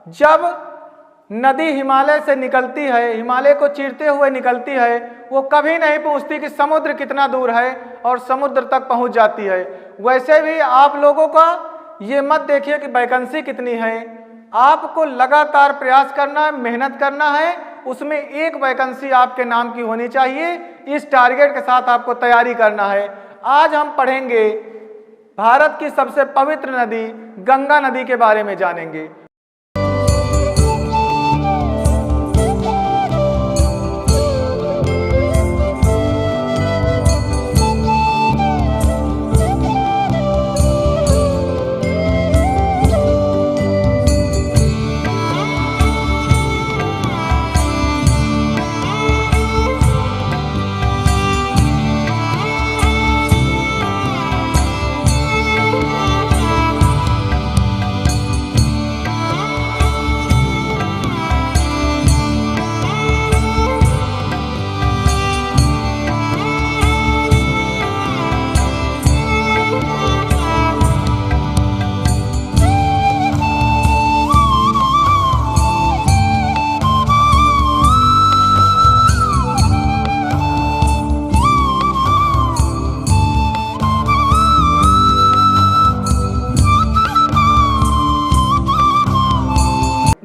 जब नदी हिमालय से निकलती है, हिमालय को चीरते हुए निकलती है, वो कभी नहीं पूछती कि समुद्र कितना दूर है और समुद्र तक पहुंच जाती है। वैसे भी आप लोगों का ये मत देखिए कि वैकेंसी कितनी है, आपको लगातार प्रयास करना है, मेहनत करना है, उसमें एक वैकेंसी आपके नाम की होनी चाहिए। इस टारगेट के साथ आपको तैयारी करना है। आज हम पढ़ेंगे भारत की सबसे पवित्र नदी गंगा नदी के बारे में जानेंगे।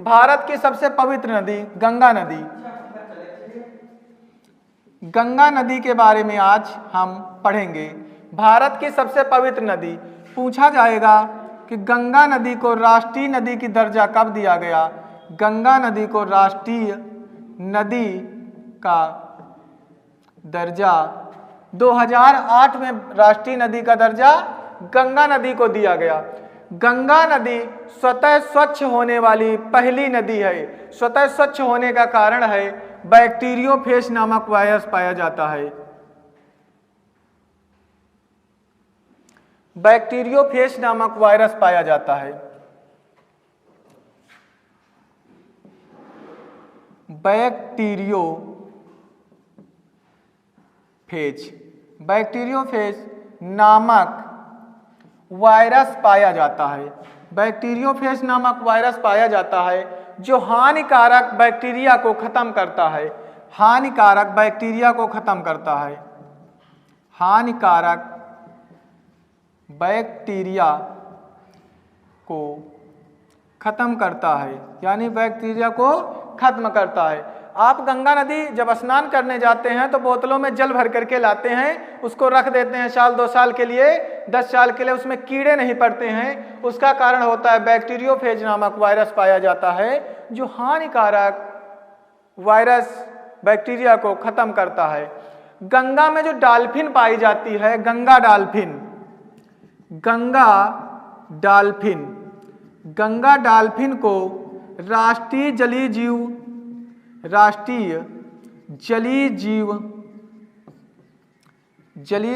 भारत की सबसे पवित्र नदी गंगा नदी। गंगा नदी के बारे में आज हम पढ़ेंगे। भारत की सबसे पवित्र नदी। पूछा जाएगा कि गंगा नदी को राष्ट्रीय नदी की दर्जा कब दिया गया। गंगा नदी को राष्ट्रीय नदी का दर्जा 2008 में राष्ट्रीय नदी का दर्जा गंगा नदी को दिया गया। गंगा नदी स्वतः स्वच्छ होने वाली पहली नदी है। स्वतः स्वच्छ होने का कारण है बैक्टीरियोफेज नामक वायरस पाया जाता है। बैक्टीरियोफेज नामक वायरस पाया जाता है। बैक्टीरियोफेज नामक वायरस पाया जाता है। बैक्टीरियोफेज नामक वायरस पाया जाता है जो हानिकारक बैक्टीरिया को खत्म करता है। हानिकारक बैक्टीरिया को खत्म करता है। हानिकारक बैक्टीरिया को खत्म करता है, यानी बैक्टीरिया को खत्म करता है। आप गंगा नदी जब स्नान करने जाते हैं तो बोतलों में जल भर करके लाते हैं, उसको रख देते हैं साल 2 साल के लिए, 10 साल के लिए, उसमें कीड़े नहीं पड़ते हैं। उसका कारण होता है बैक्टीरियोफेज नामक वायरस पाया जाता है जो हानिकारक वायरस बैक्टीरिया को खत्म करता है। गंगा में जो डॉल्फिन पाई जाती है, गंगा डॉल्फिन, गंगा डॉल्फिन को राष्ट्रीय जलीय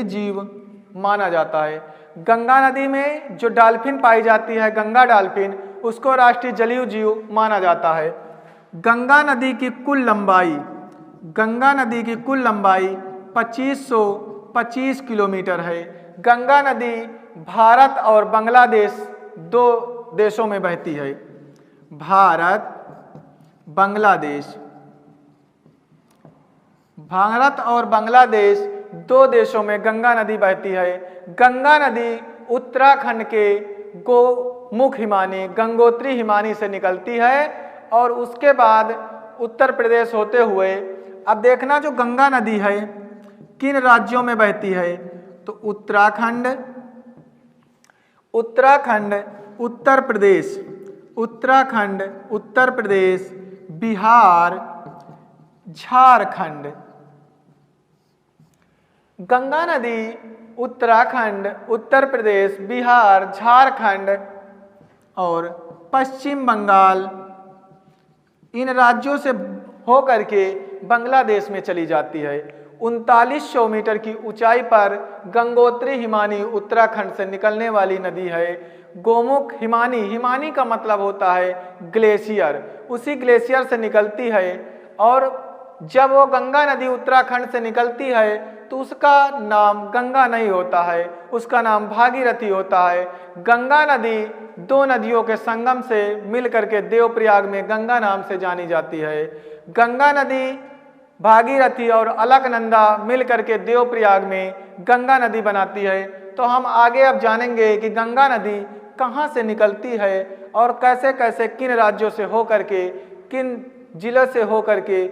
जीव माना जाता है। गंगा नदी में जो डॉल्फिन पाई जाती है, गंगा डॉल्फिन, उसको राष्ट्रीय जलीय जीव माना जाता है। गंगा नदी की कुल लंबाई 2525 किलोमीटर है। गंगा नदी भारत और बांग्लादेश 2 देशों में बहती है। भारत और बांग्लादेश 2 देशों में गंगा नदी बहती है। गंगा नदी उत्तराखंड के गोमुख हिमानी, गंगोत्री हिमानी से निकलती है और उसके बाद उत्तर प्रदेश होते हुए, अब देखना जो गंगा नदी है किन राज्यों में बहती है, तो उत्तराखंड, उत्तर प्रदेश, बिहार, झारखंड। गंगा नदी उत्तराखंड, उत्तर प्रदेश, बिहार, झारखंड और पश्चिम बंगाल, इन राज्यों से होकर के बांग्लादेश में चली जाती है। 3900 मीटर की ऊंचाई पर गंगोत्री हिमानी उत्तराखंड से निकलने वाली नदी है। गोमुख हिमानी, हिमानी का मतलब होता है ग्लेशियर, उसी ग्लेशियर से निकलती है। और जब वो गंगा नदी उत्तराखंड से निकलती है तो उसका नाम गंगा नहीं होता है, उसका नाम भागीरथी होता है। गंगा नदी दो नदियों के संगम से मिल करके देवप्रयाग में गंगा नाम से जानी जाती है। गंगा नदी, भागीरथी और अलकनंदा मिल करके देवप्रयाग में गंगा नदी बनाती है। तो हम आगे अब जानेंगे कि गंगा नदी कहाँ से निकलती है और कैसे कैसे किन राज्यों से होकर के, किन जिलों से होकर के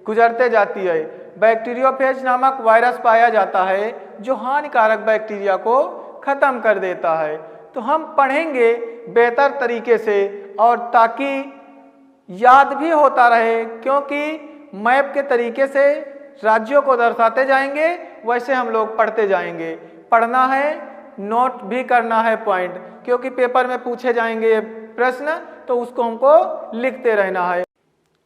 गुजरते जाती है। बैक्टीरियोफेज नामक वायरस पाया जाता है जो हानिकारक बैक्टीरिया को खत्म कर देता है। तो हम पढ़ेंगे बेहतर तरीके से और ताकि याद भी होता रहे, क्योंकि मैप के तरीके से राज्यों को दर्शाते जाएंगे, वैसे हम लोग पढ़ते जाएंगे। पढ़ना है, नोट भी करना है पॉइंट, क्योंकि पेपर में पूछे जाएंगे ये प्रश्न, तो उसको हमको लिखते रहना है।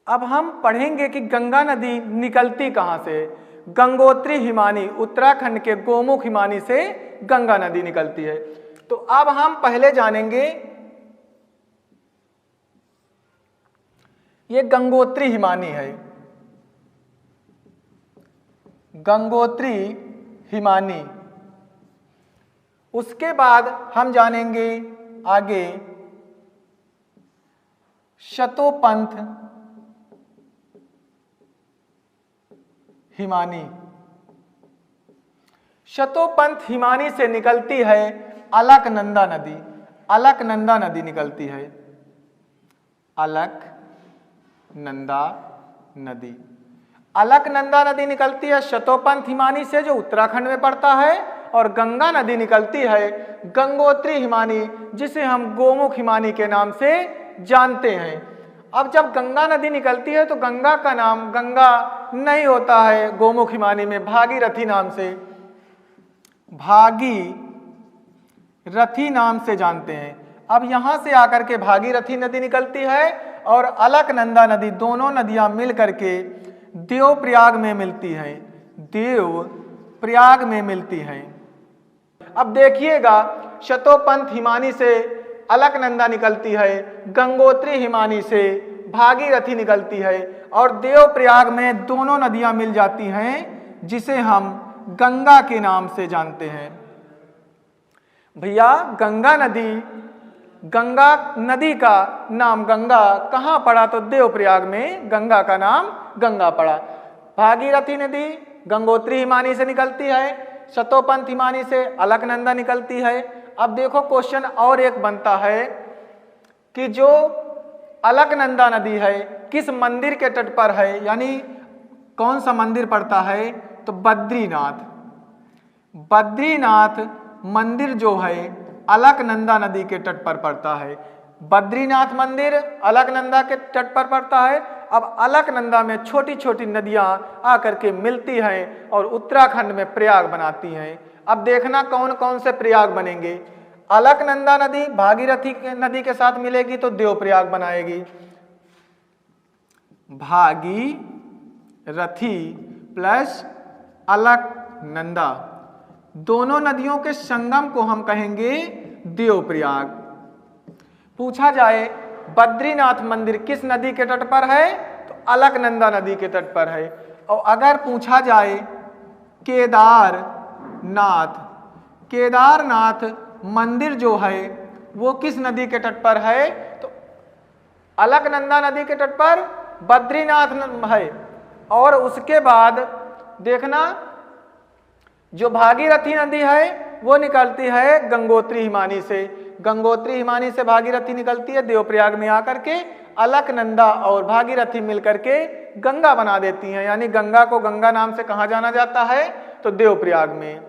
अब हम पढ़ेंगे कि गंगा नदी निकलती कहाँ से। गंगोत्री हिमानी, उत्तराखंड के गोमुख हिमानी से गंगा नदी निकलती है। तो अब हम पहले जानेंगे ये गंगोत्री हिमानी है, गंगोत्री हिमानी। उसके बाद हम जानेंगे आगे शतोपंथ हिमानी। शतोपंथ हिमानी से निकलती है अलकनंदा नदी, अलकनंदा नदी निकलती है, अलकनंदा नदी। अलकनंदा नदी निकलती है शतोपंथ हिमानी से, जो उत्तराखंड में पड़ता है, और गंगा नदी निकलती है गंगोत्री हिमानी, जिसे हम गोमुख हिमानी के नाम से जानते हैं। अब जब गंगा नदी निकलती है तो गंगा का नाम गंगा नहीं होता है, गोमुख हिमानी में भागीरथी नाम से, भागीरथी नाम से जानते हैं। अब यहां से आकर के भागीरथी नदी निकलती है और अलकनंदा नदी, दोनों नदियां मिल करके देवप्रयाग में मिलती है, देवप्रयाग में मिलती है। अब देखिएगा, शतोपंथ हिमानी से अलकनंदा निकलती है, गंगोत्री हिमानी से भागीरथी निकलती है, और देवप्रयाग में दोनों नदियां मिल जाती हैं, जिसे हम गंगा के नाम से जानते हैं। भैया गंगा नदी, गंगा नदी का नाम गंगा कहाँ पड़ा? तो देवप्रयाग में गंगा का नाम गंगा पड़ा। भागीरथी नदी गंगोत्री हिमानी से निकलती है, शतोपंथ हिमानी से अलकनंदा निकलती है। अब देखो क्वेश्चन और एक बनता है कि जो अलकनंदा नदी है किस मंदिर के तट पर है, यानी कौन सा मंदिर पड़ता है? तो बद्रीनाथ। बद्रीनाथ मंदिर जो है अलकनंदा नदी के तट पर पड़ता है। बद्रीनाथ मंदिर अलकनंदा के तट पर पड़ता है। अब अलकनंदा में छोटी छोटी नदियां आकर के मिलती हैं और उत्तराखंड में प्रयाग बनाती हैं। अब देखना कौन कौन से प्रयाग बनेंगे। अलकनंदा नदी भागीरथी नदी के साथ मिलेगी तो देवप्रयाग बनाएगी। भागीरथी प्लस अलकनंदा, दोनों नदियों के संगम को हम कहेंगे देवप्रयाग। पूछा जाए बद्रीनाथ मंदिर किस नदी के तट पर है? तो अलकनंदा नदी के तट पर है। और अगर पूछा जाए केदारनाथ, केदारनाथ मंदिर जो है वो किस नदी के तट पर है? तो अलकनंदा नदी के तट पर बद्रीनाथ है। और उसके बाद देखना जो भागीरथी नदी है वो निकलती है गंगोत्री हिमानी से। गंगोत्री हिमानी से भागीरथी निकलती है, देवप्रयाग में आकर के अलकनंदा और भागीरथी मिलकर के गंगा बना देती हैं। यानी गंगा को गंगा नाम से कहाँ जाना जाता है? तो देवप्रयाग में।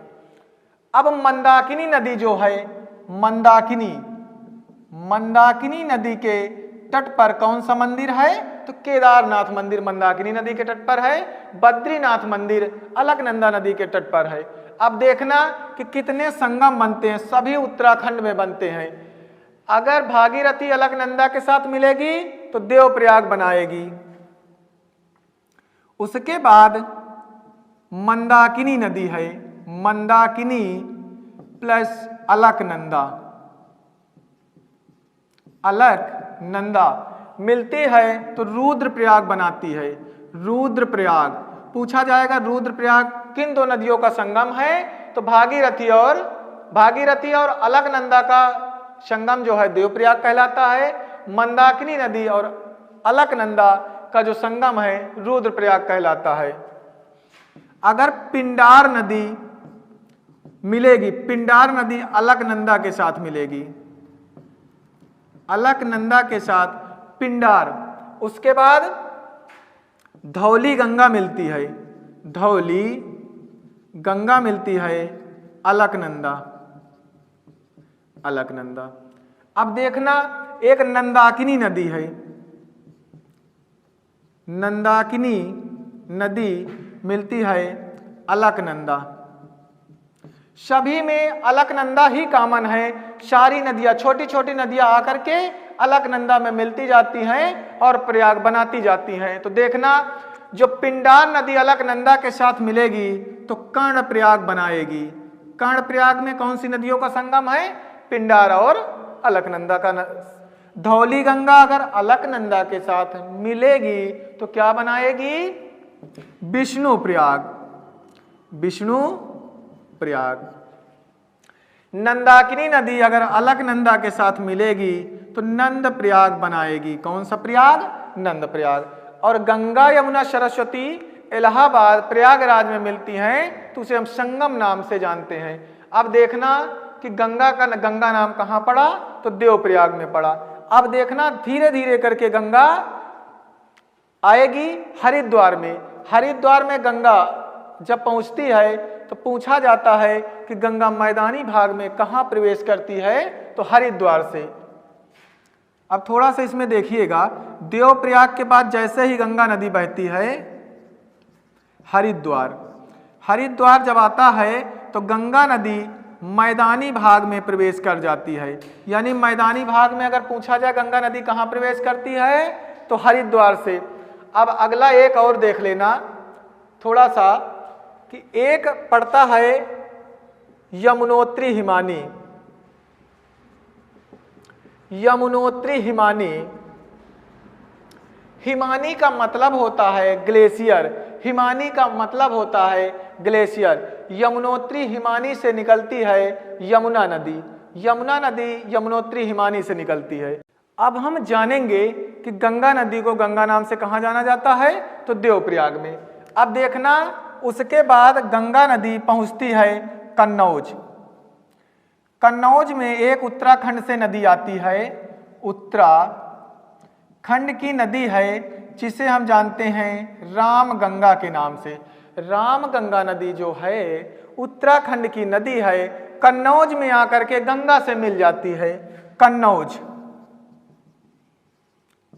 अब मंदाकिनी नदी जो है, मंदाकिनी, मंदाकिनी नदी के तट पर कौन सा मंदिर है? तो केदारनाथ मंदिर मंदाकिनी नदी के तट पर है। बद्रीनाथ मंदिर अलकनंदा नदी के तट पर है। अब देखना कि कितने संगम बनते हैं, सभी उत्तराखंड में बनते हैं। अगर भागीरथी अलकनंदा के साथ मिलेगी तो देवप्रयाग बनाएगी। उसके बाद मंदाकिनी नदी है, मंदाकिनी प्लस अलकनंदा, अलकनंदा मिलती है तो रुद्रप्रयाग बनाती है। रुद्रप्रयाग, पूछा जाएगा रुद्रप्रयाग किन दो नदियों का संगम है? तो भागीरथी और अलकनंदा का संगम जो है देवप्रयाग कहलाता है। मंदाकिनी नदी और अलकनंदा का जो संगम है रुद्रप्रयाग कहलाता है। अगर पिंडार नदी मिलेगी, पिंडार नदी अलकनंदा के साथ मिलेगी, अलकनंदा के साथ पिंडार, उसके बाद धौली गंगा मिलती है, धौली गंगा मिलती है अलकनंदा, अलकनंदा। अब देखना एक नंदाकिनी नदी है, नंदाकिनी नदी मिलती है अलकनंदा। सभी में अलकनंदा ही कॉमन है, सारी नदियां छोटी छोटी नदियां आकर के अलकनंदा में मिलती जाती हैं और प्रयाग बनाती जाती हैं। तो देखना जो पिंडार नदी अलकनंदा के साथ मिलेगी तो कर्णप्रयाग बनाएगी। कर्णप्रयाग में कौन सी नदियों का संगम है? पिंडार और अलकनंदा का। धौली गंगा अगर अलकनंदा के साथ मिलेगी तो क्या बनाएगी? विष्णु प्रयाग, विष्णु प्रयाग। नंदाकिनी नदी अगर अलकनंदा के साथ मिलेगी तो नंद प्रयाग बनाएगी। कौन सा प्रयाग? नंद प्रयाग। और गंगा यमुना सरस्वती इलाहाबाद प्रयागराज में मिलती हैं तो उसे हम संगम नाम से जानते हैं। अब देखना कि गंगा नाम कहाँ पड़ा? तो देवप्रयाग में पड़ा। अब देखना धीरे धीरे करके गंगा आएगी हरिद्वार में। हरिद्वार में गंगा जब पहुंचती है तो पूछा जाता है कि गंगा मैदानी भाग में कहाँ प्रवेश करती है? तो हरिद्वार से। अब थोड़ा सा इसमें देखिएगा, देवप्रयाग के बाद जैसे ही गंगा नदी बहती है हरिद्वार, हरिद्वार जब आता है तो गंगा नदी मैदानी भाग में प्रवेश कर जाती है। यानी मैदानी भाग में अगर पूछा जाए गंगा नदी कहाँ प्रवेश करती है तो हरिद्वार से। अब अगला एक और देख लेना थोड़ा सा कि एक पड़ता है यमुनोत्री हिमानी, यमुनोत्री हिमानी। हिमानी का मतलब होता है ग्लेशियर, हिमानी का मतलब होता है ग्लेशियर। यमुनोत्री हिमानी से निकलती है यमुना नदी, यमुना नदी यमुनोत्री हिमानी से निकलती है। अब हम जानेंगे कि गंगा नदी को गंगा नाम से कहाँ जाना जाता है? तो देवप्रयाग में। अब देखना उसके बाद गंगा नदी पहुँचती है कन्नौज। कन्नौज में एक उत्तराखंड से नदी आती है, उत्तराखंड की नदी है जिसे हम जानते हैं राम गंगा के नाम से। राम गंगा नदी जो है उत्तराखंड की नदी है, कन्नौज में आकर के गंगा से मिल जाती है, कन्नौज,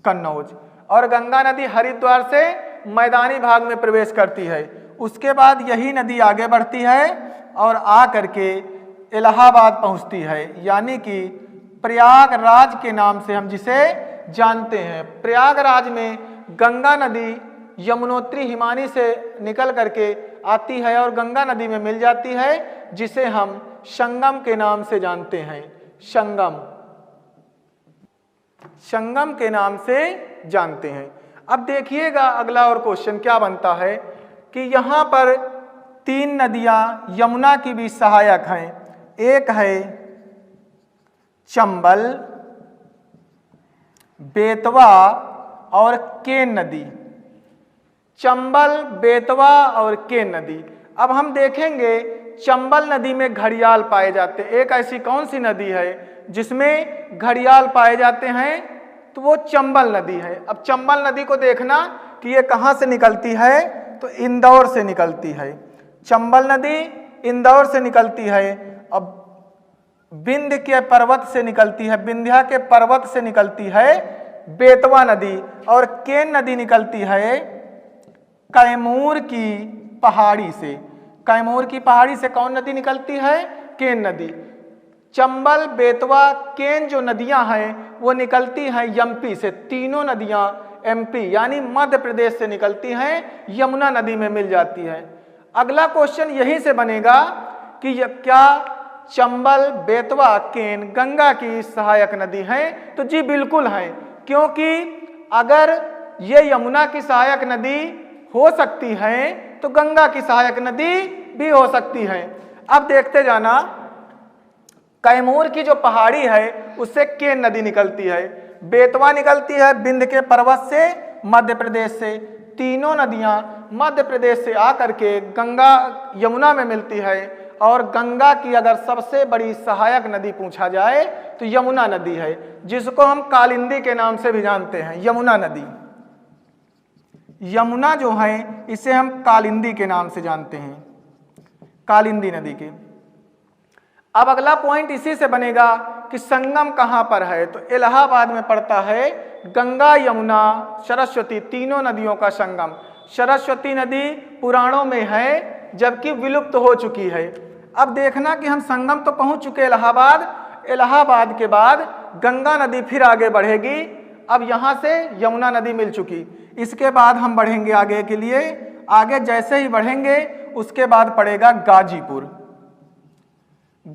कन्नौज। और गंगा नदी हरिद्वार से मैदानी भाग में प्रवेश करती है। उसके बाद यही नदी आगे बढ़ती है और आ करके इलाहाबाद पहुंचती है, यानी कि प्रयागराज के नाम से हम जिसे जानते हैं। प्रयागराज में गंगा नदी यमुनोत्री हिमानी से निकल करके आती है और गंगा नदी में मिल जाती है, जिसे हम संगम के नाम से जानते हैं, संगम, संगम के नाम से जानते हैं। अब देखिएगा अगला और क्वेश्चन क्या बनता है कि यहाँ पर तीन नदियाँ यमुना की भी सहायक हैं। एक है चंबल, बेतवा और केन नदी। चंबल, बेतवा और केन नदी। अब हम देखेंगे चंबल नदी में घड़ियाल पाए जाते हैं। एक ऐसी कौन सी नदी है जिसमें घड़ियाल पाए जाते हैं? तो वो चंबल नदी है। अब चंबल नदी को देखना कि ये कहाँ से निकलती है? तो इंदौर से निकलती है। चंबल नदी इंदौर से निकलती है। अब विंध्य के पर्वत से निकलती है, विंध्या के पर्वत से निकलती है बेतवा नदी। और केन नदी निकलती है कैमूर की पहाड़ी से। कैमूर की पहाड़ी से कौन नदी निकलती है? केन नदी। चंबल, बेतवा, केन जो नदियां हैं वो निकलती हैं एमपी से। तीनों नदियां एमपी यानी मध्य प्रदेश से निकलती हैं, यमुना नदी में मिल जाती है। अगला क्वेश्चन यही से बनेगा कि क्या चंबल, बेतवा, केन गंगा की सहायक नदी हैं? तो जी बिल्कुल हैं, क्योंकि अगर ये यमुना की सहायक नदी हो सकती हैं तो गंगा की सहायक नदी भी हो सकती है। अब देखते जाना, कैमूर की जो पहाड़ी है उससे केन नदी निकलती है, बेतवा निकलती है विंध्य के पर्वत से मध्य प्रदेश से। तीनों नदियां मध्य प्रदेश से आकर के गंगा यमुना में मिलती है। और गंगा की अगर सबसे बड़ी सहायक नदी पूछा जाए तो यमुना नदी है, जिसको हम कालिंदी के नाम से भी जानते हैं। यमुना नदी, यमुना जो है इसे हम कालिंदी के नाम से जानते हैं, कालिंदी नदी के। अब अगला पॉइंट इसी से बनेगा कि संगम कहाँ पर है, तो इलाहाबाद में पड़ता है गंगा यमुना सरस्वती तीनों नदियों का संगम। सरस्वती नदी पुराणों में है जबकि विलुप्त हो चुकी है। अब देखना कि हम संगम तो पहुंच चुके इलाहाबाद, इलाहाबाद के बाद गंगा नदी फिर आगे बढ़ेगी। अब यहाँ से यमुना नदी मिल चुकी, इसके बाद हम बढ़ेंगे आगे के लिए। आगे जैसे ही बढ़ेंगे उसके बाद पड़ेगा गाजीपुर।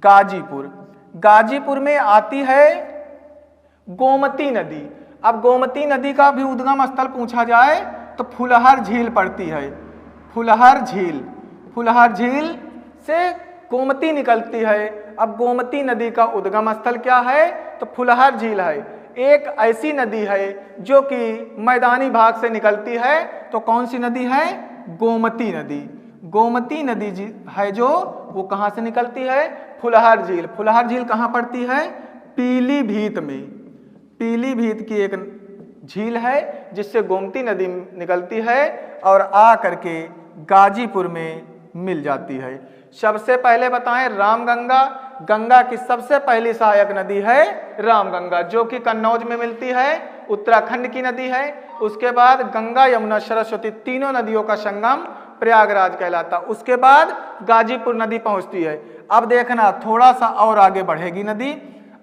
गाजीपुर, गाजीपुर में आती है गोमती नदी। अब गोमती नदी का भी उद्गम स्थल पूछा जाए तो फुलहर झील पड़ती है। फुलहर झील, फुलहर झील से गोमती निकलती है। अब गोमती नदी का उद्गम स्थल क्या है, तो फुलहर झील है। एक ऐसी नदी है जो कि मैदानी भाग से निकलती है, तो कौन सी नदी है, गोमती नदी। गोमती नदी है जो वो कहाँ से निकलती है, फुलहर झील। फुलहर झील कहाँ पड़ती है, पीलीभीत में। पीलीभीत की एक झील है जिससे गोमती नदी निकलती है और आ करके गाजीपुर में मिल जाती है। सबसे पहले बताएं रामगंगा, गंगा की सबसे पहली सहायक नदी है रामगंगा, जो कि कन्नौज में मिलती है, उत्तराखंड की नदी है। उसके बाद गंगा यमुना सरस्वती तीनों नदियों का संगम प्रयागराज कहलाता। उसके बाद गाजीपुर नदी पहुंचती है। अब देखना थोड़ा सा और आगे बढ़ेगी नदी।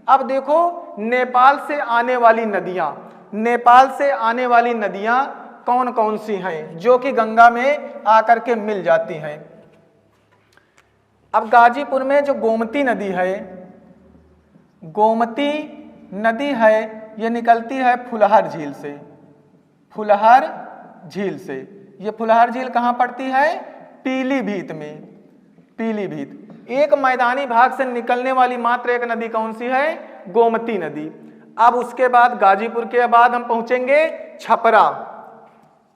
अब देखो नेपाल से आने वाली नदियां, नेपाल से आने वाली नदियां कौन कौन सी हैं जो कि गंगा में आकर के मिल जाती हैं। अब गाजीपुर में जो गोमती नदी है, गोमती नदी है, ये निकलती है फुलहर झील से। फुलहर झील से, ये फुलहर झील कहाँ पड़ती है, पीलीभीत में। पीलीभीत। एक मैदानी भाग से निकलने वाली मात्र एक नदी कौन सी है, गोमती नदी। अब उसके बाद गाजीपुर के बाद हम पहुंचेंगे छपरा।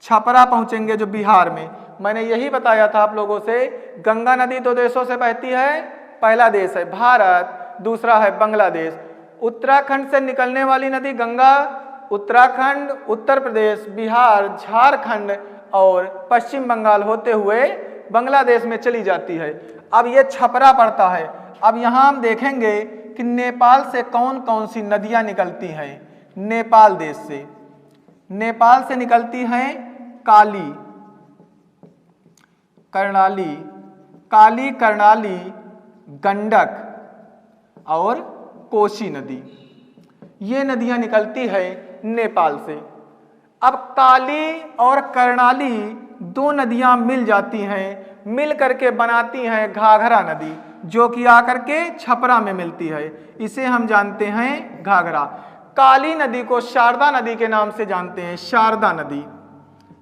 छपरा पहुंचेंगे जो बिहार में। मैंने यही बताया था आप लोगों से, गंगा नदी दो देशों से बहती है। पहला देश है भारत, दूसरा है बांग्लादेश। उत्तराखंड से निकलने वाली नदी गंगा उत्तराखंड, उत्तर प्रदेश, बिहार, झारखंड और पश्चिम बंगाल होते हुए बांग्लादेश में चली जाती है। अब ये छपरा पड़ता है। अब यहाँ हम देखेंगे कि नेपाल से कौन कौन सी नदियाँ निकलती हैं। नेपाल देश से, नेपाल से निकलती हैं काली, कर्णाली, काली, कर्णाली, गंडक और कोसी नदी, ये नदियां निकलती है नेपाल से। अब काली और कर्णाली दो नदियां मिल जाती हैं, मिल करके बनाती हैं घाघरा नदी, जो कि आकर के छपरा में मिलती है। इसे हम जानते हैं घाघरा। काली नदी को शारदा नदी के नाम से जानते हैं, शारदा नदी।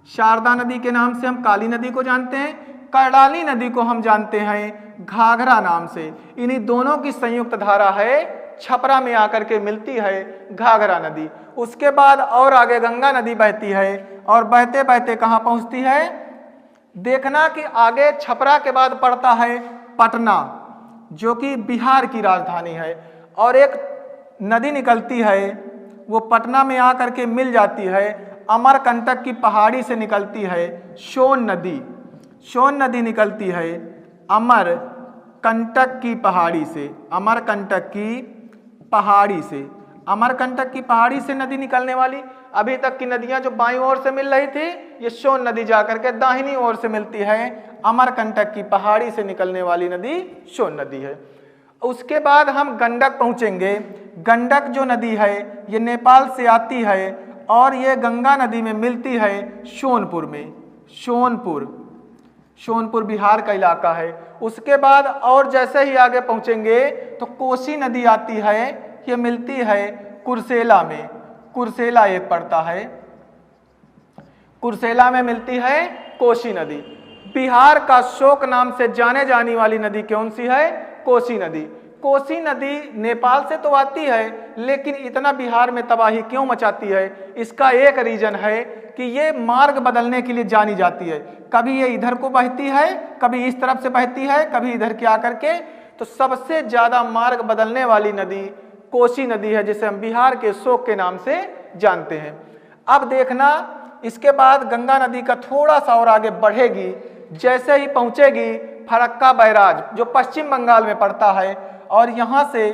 शारदा नदी के नाम से हम काली नदी को जानते हैं। कर्णाली नदी को हम जानते हैं घाघरा नाम से। इन्हीं दोनों की संयुक्त धारा है, छपरा में आकर के मिलती है घाघरा नदी। उसके बाद और आगे गंगा नदी बहती है और बहते बहते कहाँ पहुँचती है, देखना कि आगे छपरा के बाद पड़ता है पटना, जो कि बिहार की राजधानी है। और एक नदी निकलती है, वो पटना में आकर के मिल जाती है, अमरकंटक की पहाड़ी से निकलती है सोन नदी। सोन नदी निकलती है अमरकंटक की पहाड़ी से, अमरकंटक की पहाड़ी से। अमरकंटक की पहाड़ी से नदी निकलने वाली, अभी तक की नदियां जो बाईं ओर से मिल रही थी, ये सोन नदी जाकर के दाहिनी ओर से मिलती है। अमरकंटक की पहाड़ी से निकलने वाली नदी सोन नदी है। उसके बाद हम गंडक पहुंचेंगे। गंडक जो नदी है ये नेपाल से आती है और ये गंगा नदी में मिलती है सोनपुर में। सोनपुर, सोनपुर बिहार का इलाका है। उसके बाद और जैसे ही आगे पहुंचेंगे तो कोसी नदी आती है, ये मिलती है कुर्सेला में। कुर्सेला एक पड़ता है, कुर्सेला में मिलती है कोसी नदी। बिहार का शोक नाम से जाने जाने वाली नदी कौन सी है? कोसी नदी। कोसी नदी नेपाल से तो आती है, लेकिन इतना बिहार में तबाही क्यों मचाती है? इसका एक रीजन है कि ये मार्ग बदलने के लिए जानी जाती है। कभी ये इधर को बहती है, कभी इस तरफ से बहती है, कभी इधर के आकर के। तो सबसे ज्यादा मार्ग बदलने वाली नदी कोसी नदी है, जिसे हम बिहार के शोक के नाम से जानते हैं। अब देखना, इसके बाद गंगा नदी का थोड़ा सा और आगे बढ़ेगी, जैसे ही पहुंचेगी फरक्का बैराज जो पश्चिम बंगाल में पड़ता है, और यहां से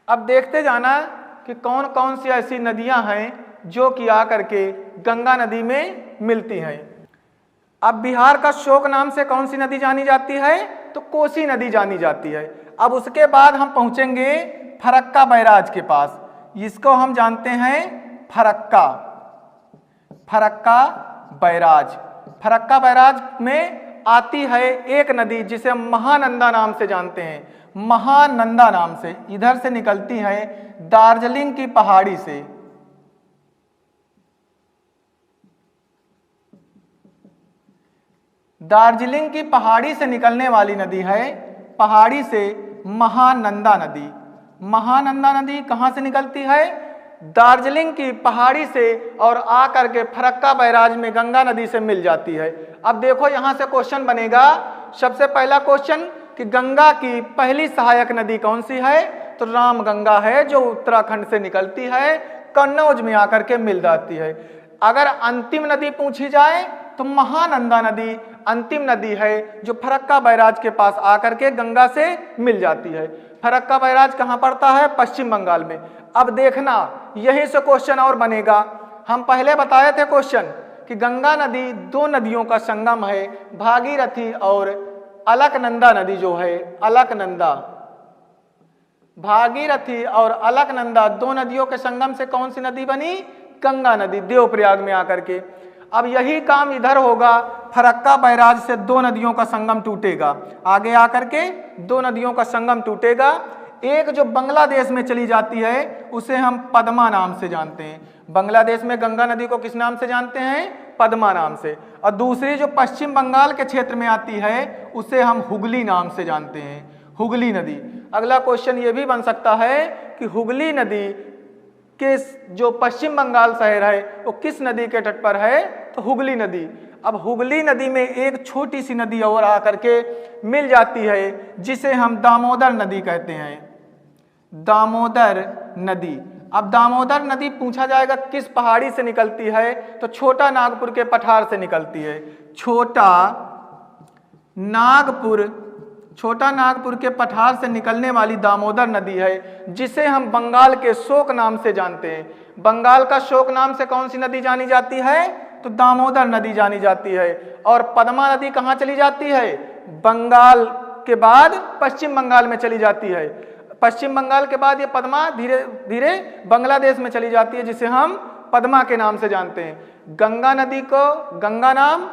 अब देखते जाना कि कौन कौन सी ऐसी नदियां हैं जो कि आकर के गंगा नदी में मिलती हैं। अब बिहार का शोक नाम से कौन सी नदी जानी जाती है? तो कोसी नदी जानी जाती है। अब उसके बाद हम पहुंचेंगे फरक्का बैराज के पास, इसको हम जानते हैं फरक्का बैराज। फरक्का बैराज में आती है एक नदी जिसे हम महानंदा नाम से जानते हैं। महानंदा नाम से इधर से निकलती है दार्जिलिंग की पहाड़ी से। दार्जिलिंग की पहाड़ी से निकलने वाली नदी है, पहाड़ी से महानंदा नदी। महानंदा नदी कहां से निकलती है? दार्जिलिंग की पहाड़ी से, और आकर के फरक्का बैराज में गंगा नदी से मिल जाती है। अब देखो यहां से क्वेश्चन बनेगा। सबसे पहला क्वेश्चन कि गंगा की पहली सहायक नदी कौन सी है? तो रामगंगा है, जो उत्तराखंड से निकलती है, कन्नौज में आकर के मिल जाती है। अगर अंतिम नदी पूछी जाए तो महानंदा नदी अंतिम नदी है, जो फरक्का बैराज के पास आकर के गंगा से मिल जाती है। फरक्का बैराज कहाँ पड़ता है? पश्चिम बंगाल में। अब देखना, यहीं से क्वेश्चन और बनेगा। हम पहले बताए थे क्वेश्चन कि गंगा नदी दो नदियों का संगम है, भागीरथी और अलकनंदा नदी जो है, अलकनंदा। भागीरथी और अलकनंदा दो नदियों के संगम से कौन सी नदी बनी? गंगा नदी, देवप्रयाग में आकर के। अब यही काम इधर होगा, फरक्का बैराज से दो नदियों का संगम टूटेगा, आगे आकर के दो नदियों का संगम टूटेगा। एक जो बांग्लादेश में चली जाती है उसे हम पद्मा नाम से जानते हैं। बांग्लादेश में गंगा नदी को किस नाम से जानते हैं? पद्मा नाम से। और दूसरी जो पश्चिम बंगाल के क्षेत्र में आती है उसे हम हुगली नाम से जानते हैं, हुगली नदी। अगला क्वेश्चन ये भी बन सकता है कि हुगली नदी के जो पश्चिम बंगाल शहर है वो किस नदी के तट पर है? तो हुगली नदी। अब हुगली नदी में एक छोटी सी नदी और आकर के मिल जाती है, जिसे हम दामोदर नदी कहते हैं, दामोदर नदी। अब दामोदर नदी पूछा जाएगा किस पहाड़ी से निकलती है? तो छोटा नागपुर के पठार से निकलती है। छोटा नागपुर के पठार से निकलने वाली दामोदर नदी है, जिसे हम बंगाल के शोक नाम से जानते हैं। बंगाल का शोक नाम से कौन सी नदी जानी जाती है? तो दामोदर नदी जानी जाती है। और पद्मा नदी कहाँ चली जाती है? बंगाल के बाद पश्चिम बंगाल में चली जाती है। पश्चिम बंगाल के बाद ये पद्मा धीरे धीरे बांग्लादेश में चली जाती है, जिसे हम पद्मा के नाम से जानते हैं। गंगा नदी को गंगा नाम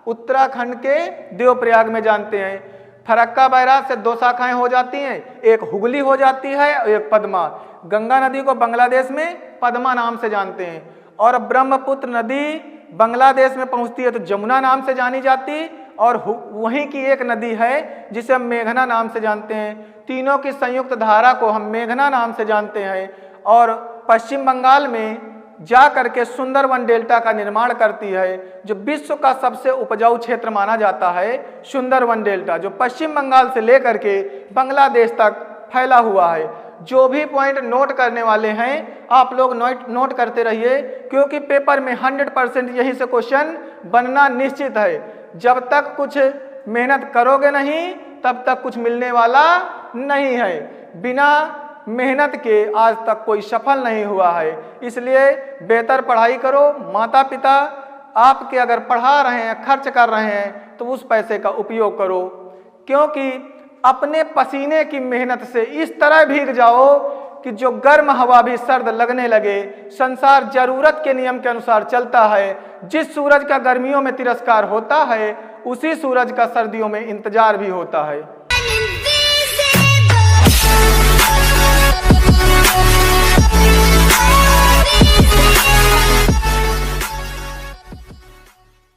उत्तराखंड के देवप्रयाग में जानते हैं। फरक्का बैराज से दो शाखाएं हो जाती हैं, एक हुगली हो जाती है और एक पद्मा। गंगा नदी को बांग्लादेश में पद्मा नाम से जानते हैं। और ब्रह्मपुत्र नदी बांग्लादेश में पहुंचती है तो जमुना नाम से जानी जाती, और वहीं की एक नदी है जिसे हम मेघना नाम से जानते हैं। तीनों की संयुक्त धारा को हम मेघना नाम से जानते हैं। और पश्चिम बंगाल में जा करके सुंदरवन डेल्टा का निर्माण करती है, जो विश्व का सबसे उपजाऊ क्षेत्र माना जाता है। सुंदरवन डेल्टा जो पश्चिम बंगाल से लेकर के बांग्लादेश तक फैला हुआ है। जो भी पॉइंट नोट करने वाले हैं आप लोग नोट करते रहिए, क्योंकि पेपर में 100% यही से क्वेश्चन बनना निश्चित है। जब तक कुछ मेहनत करोगे नहीं तब तक कुछ मिलने वाला नहीं है। बिना मेहनत के आज तक कोई सफल नहीं हुआ है। इसलिए बेहतर पढ़ाई करो। माता पिता आपके अगर पढ़ा रहे हैं, खर्च कर रहे हैं, तो उस पैसे का उपयोग करो, क्योंकि अपने पसीने की मेहनत से इस तरह भीग जाओ कि जो गर्म हवा भी सर्द लगने लगे। संसार जरूरत के नियम के अनुसार चलता है। जिस सूरज का गर्मियों में तिरस्कार होता है, उसी सूरज का सर्दियों में इंतजार भी होता है।